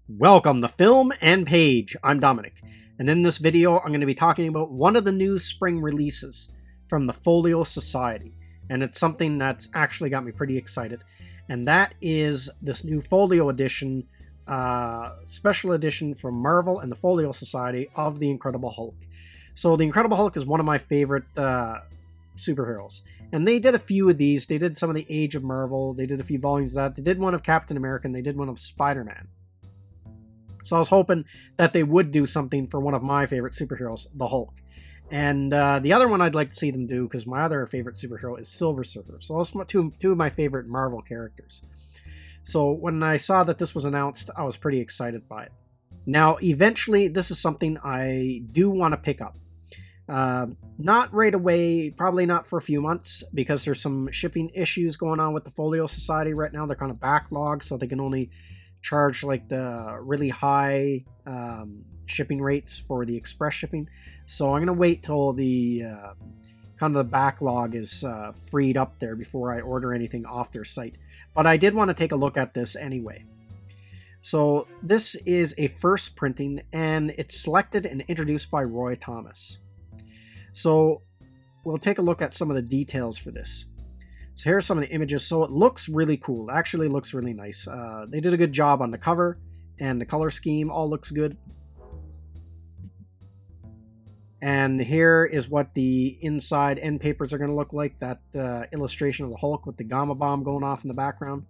Welcome to Film and Page. I'm Dominic, and in this video I'm going to be talking about one of the new spring releases from the Folio Society, and it's something that's actually got me pretty excited, and that is this new Folio edition, special edition from Marvel and the Folio Society of The Incredible Hulk. So The Incredible Hulk is one of my favorite superheroes, and they did a few of these. They did some of the Age of Marvel, they did a few volumes of that, they did one of Captain America, and they did one of Spider-Man. So I was hoping that they would do something for one of my favorite superheroes, the Hulk. And the other one I'd like to see them do, because my other favorite superhero is Silver Surfer. So those are two of my favorite Marvel characters. So when I saw that this was announced, I was pretty excited by it. Now, eventually, this is something I do want to pick up. Not right away, probably not for a few months, because there's some shipping issues going on with the Folio Society right now. They're kind of backlogged, so they can only charge like the really high shipping rates for the express shipping. So I'm going to wait till the kind of the backlog is freed up there before I order anything off their site. But I did want to take a look at this anyway. So this is a first printing, and it's selected and introduced by Roy Thomas. So we'll take a look at some of the details for this. So here's some of the images. So it looks really cool. It actually looks really nice. They did a good job on the cover, and the color scheme all looks good. And here is what the inside end papers are going to look like. That illustration of the Hulk with the gamma bomb going off in the background.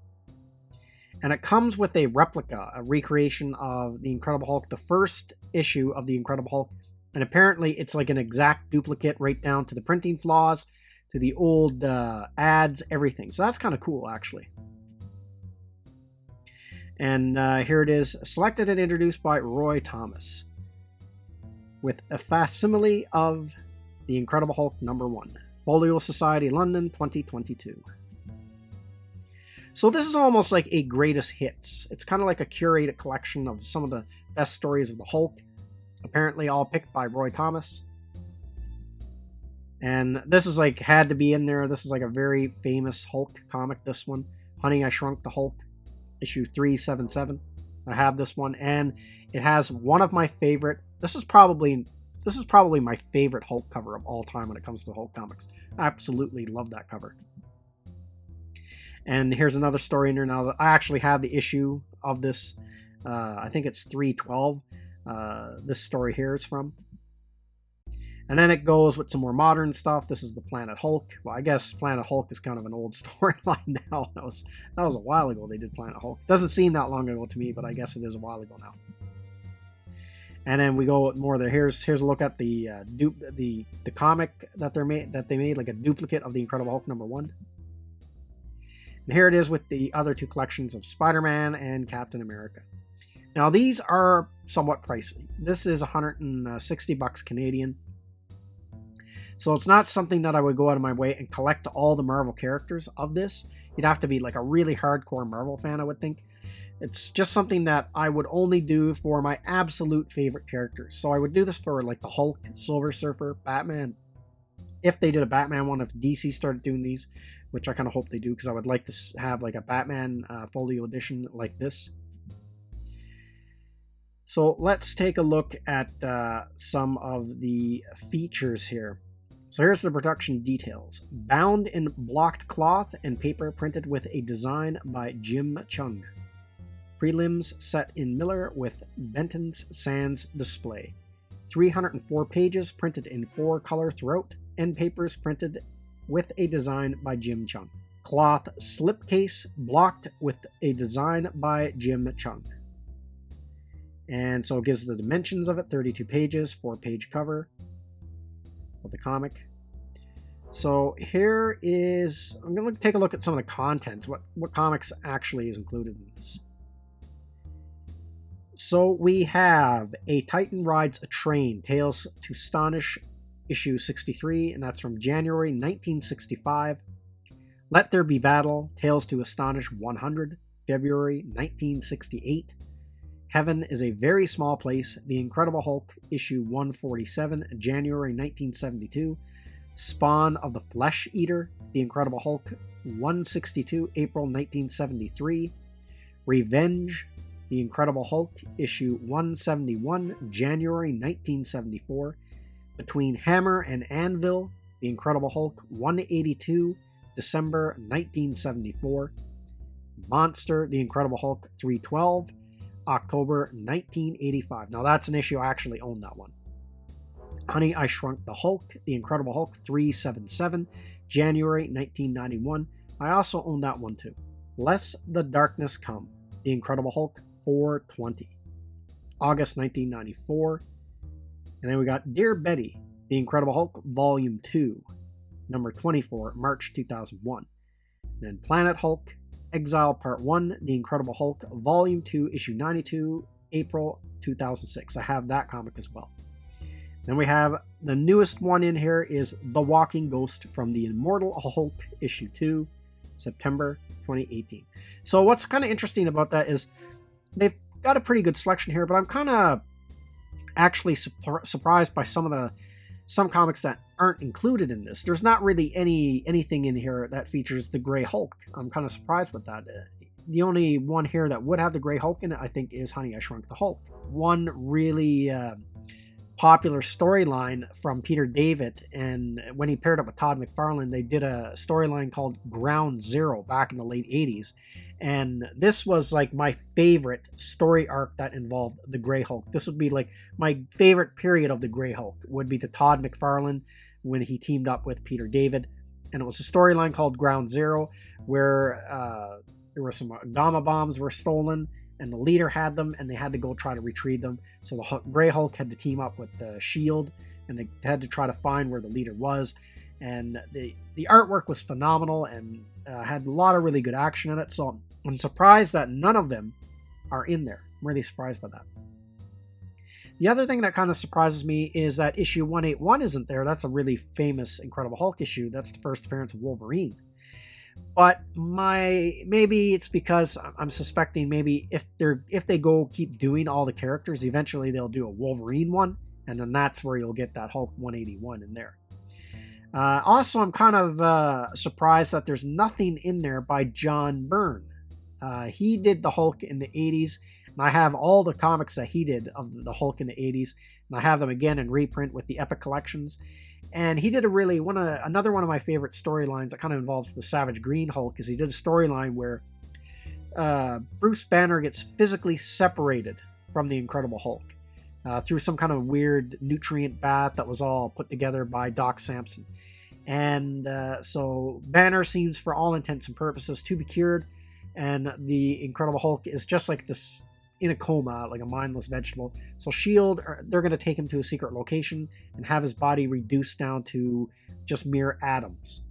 And it comes with a replica, a recreation of the Incredible Hulk, the first issue of the Incredible Hulk. And apparently it's like an exact duplicate right down to the printing flaws, to the old ads, everything. So that's kind of cool, actually. And here it is, selected and introduced by Roy Thomas, with a facsimile of The Incredible Hulk #1, Folio Society, London, 2022. So this is almost like a greatest hits. It's kind of like a curated collection of some of the best stories of the Hulk, apparently all picked by Roy Thomas. And this is like, had to be in there. This is like a very famous Hulk comic, this one. Honey, I Shrunk the Hulk, issue 377. I have this one, and it has one of my favorite, this is probably my favorite Hulk cover of all time when it comes to Hulk comics. I absolutely love that cover. And here's another story in there now. That I actually have the issue of this. I think it's 312. This story here is from. And then it goes with some more modern stuff. This is the Planet Hulk. Well, I guess Planet Hulk is kind of an old storyline now. That was a while ago they did Planet Hulk. Doesn't seem that long ago to me, but I guess it is a while ago now. And then we go with more there. Here's a look at the comic that they made, like a duplicate of the Incredible Hulk #1. And here it is with the other two collections of Spider-Man and Captain America. Now these are somewhat pricey. This is $160 Canadian. So it's not something that I would go out of my way and collect all the Marvel characters of this. You'd have to be like a really hardcore Marvel fan, I would think. It's just something that I would only do for my absolute favorite characters. So I would do this for like the Hulk, Silver Surfer, Batman. If they did a Batman one, if DC started doing these, which I kind of hope they do, because I would like to have like a Batman folio edition like this. So let's take a look at some of the features here. So here's the production details. Bound in blocked cloth and paper, printed with a design by Jim Chung. Prelims set in Miller with Benton's Sands display. 304 pages printed in 4 color throughout. End papers printed with a design by Jim Chung. Cloth slipcase blocked with a design by Jim Chung. And so it gives the dimensions of it, 32 pages, 4-page cover of the comic. So here is, I'm going to take a look at some of the contents, what comics actually is included in this. So we have A Titan Rides a Train, Tales to Astonish, issue 63, and that's from January 1965. Let There Be Battle, Tales to Astonish 100, February 1968. Heaven is a Very Small Place, The Incredible Hulk, issue 147, January 1972. Spawn of the Flesh Eater, The Incredible Hulk, 162, April 1973. Revenge, The Incredible Hulk, issue 171, January 1974. Between Hammer and Anvil, The Incredible Hulk 182, December 1974. Monster, The Incredible Hulk 312, October 1985. Now that's an issue, I actually own that one. Honey, I Shrunk the Hulk, The Incredible Hulk 377, January 1991. I also own that one too. Lest the Darkness Come, The Incredible Hulk 420, August 1994. And then we got Dear Betty, The Incredible Hulk Volume 2, number 24, March 2001. And then Planet Hulk, Exile Part 1, The Incredible Hulk Volume 2, issue 92, April 2006. I have that comic as well. Then we have the newest one in here is The Walking Ghost from the Immortal Hulk, issue 2, September 2018. So what's kind of interesting about that is they've got a pretty good selection here, but I'm kind of actually surprised by some comics that aren't included in this. There's not really anything in here that features the Grey Hulk. I'm kind of surprised with that. The only one here that would have the Grey Hulk in it, I think, is Honey, I Shrunk the Hulk. One really popular storyline from Peter David, and when he paired up with Todd McFarlane, they did a storyline called Ground Zero back in the late 80s, and this was like my favorite story arc that involved the Grey Hulk. This would be like my favorite period of the Grey Hulk, would be the Todd McFarlane when he teamed up with Peter David, and it was a storyline called Ground Zero where there were some gamma bombs were stolen, and the leader had them, and they had to go try to retrieve them. So the Grey Hulk had to team up with the S.H.I.E.L.D., and they had to try to find where the leader was. And the artwork was phenomenal and had a lot of really good action in it. So I'm surprised that none of them are in there. I'm really surprised by that. The other thing that kind of surprises me is that issue 181 isn't there. That's a really famous Incredible Hulk issue. That's the first appearance of Wolverine. But maybe it's because I'm suspecting maybe if they keep doing all the characters, eventually they'll do a Wolverine one, and then that's where you'll get that Hulk 181 in there. Also, I'm kind of surprised that there's nothing in there by John Byrne. He did the Hulk in the 80s, and I have all the comics that he did of the Hulk in the 80s, and I have them again in reprint with the Epic Collections. And he did another one of my favorite storylines that kind of involves the Savage Green Hulk, is he did a storyline where Bruce Banner gets physically separated from the Incredible Hulk through some kind of weird nutrient bath that was all put together by Doc Samson. And so Banner seems, for all intents and purposes, to be cured, and the Incredible Hulk is just like this, in a coma, like a mindless vegetable. So S.H.I.E.L.D., they're going to take him to a secret location and have his body reduced down to just mere atoms.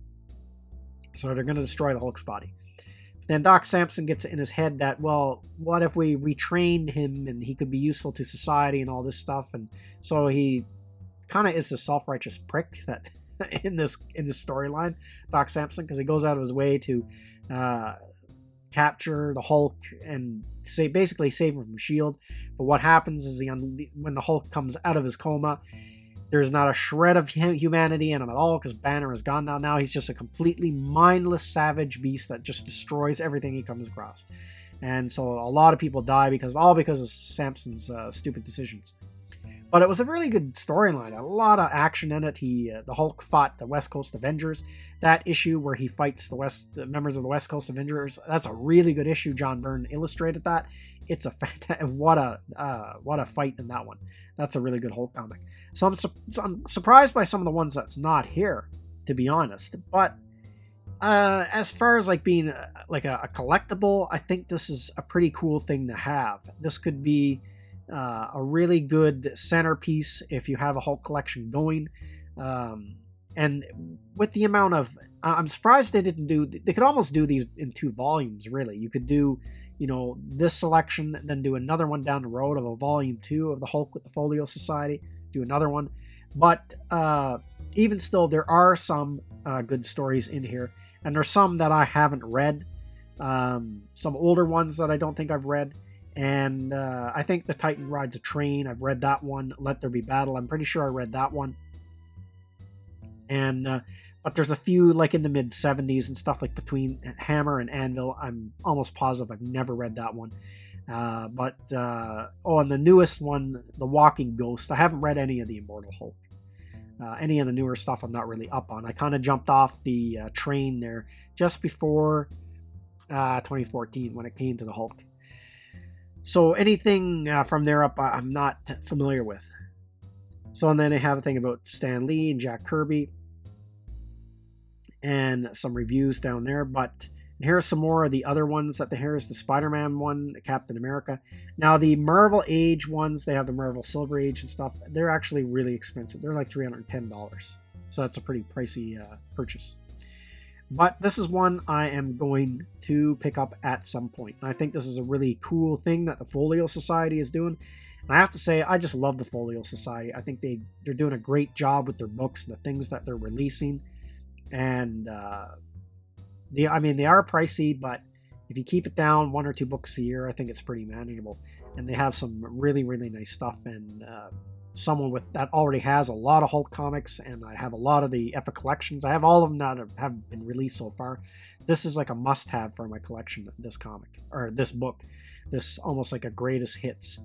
So they're going to destroy the Hulk's body. Then Doc Samson gets it in his head that, well, what if we retrained him and he could be useful to society and all this stuff? And so he kind of is a self-righteous prick that in this storyline, Doc Samson, because he goes out of his way to capture the Hulk and basically save him from S.H.I.E.L.D. But what happens is when the Hulk comes out of his coma, there's not a shred of humanity in him at all, because Banner is gone now. Now he's just a completely mindless savage beast that just destroys everything he comes across. And so a lot of people die because of Samson's stupid decisions. But it was a really good storyline. A lot of action in it. The Hulk fought the West Coast Avengers. That issue where he fights the members of the West Coast Avengers, that's a really good issue. John Byrne illustrated that. It's a what a fight in that one. That's a really good Hulk comic. So I'm surprised by some of the ones that's not here, to be honest. But as far as like being like a collectible, I think this is a pretty cool thing to have. This could be a really good centerpiece if you have a Hulk collection going. And with the amount of, I'm surprised they could almost do these in 2 volumes, really. You could do, this selection, then do another one down the road of a volume 2 of the Hulk with the Folio Society, do another one. But even still, there are some good stories in here, and there's some that I haven't read, some older ones that I don't think I've read. And I think The Titan Rides a Train, I've read that one. Let There Be Battle, I'm pretty sure I read that one. And but there's a few like in the mid 70s and stuff, like between Hammer and Anvil. I'm almost positive I've never read that one. And the newest one, The Walking Ghost, I haven't read any of the Immortal Hulk. Any of the newer stuff I'm not really up on. I kind of jumped off the train there just before 2014 when it came to the Hulk. So anything from there up, I'm not familiar with. So, and then I have a thing about Stan Lee and Jack Kirby and some reviews down there. But here are some more of the other ones that here's the Spider-Man one, the Captain America. Now the Marvel Age ones, they have the Marvel Silver Age and stuff. They're actually really expensive. They're like $310. So that's a pretty pricey purchase. But this is one I am going to pick up at some point. I think this is a really cool thing that the Folio Society is doing. And I have to say, I just love the Folio Society. I think they're doing a great job with their books and the things that they're releasing. And they are pricey, but if you keep it down 1 or 2 books a year, I think it's pretty manageable. And they have some really, really nice stuff. And someone that already has a lot of Hulk comics, and I have a lot of the Epic collections. I have all of them that have been released so far. This is like a must-have for my collection, this comic, or this book. This almost like a greatest hits.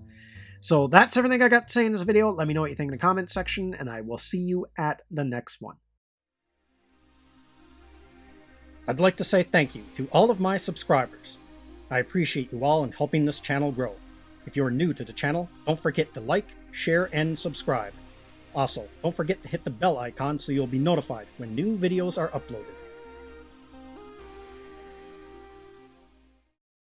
So that's everything I got to say in this video. Let me know what you think in the comments section, and I will see you at the next one. I'd like to say thank you to all of my subscribers. I appreciate you all in helping this channel grow. If you're new to the channel, don't forget to like, share, and subscribe. Also, don't forget to hit the bell icon so you'll be notified when new videos are uploaded.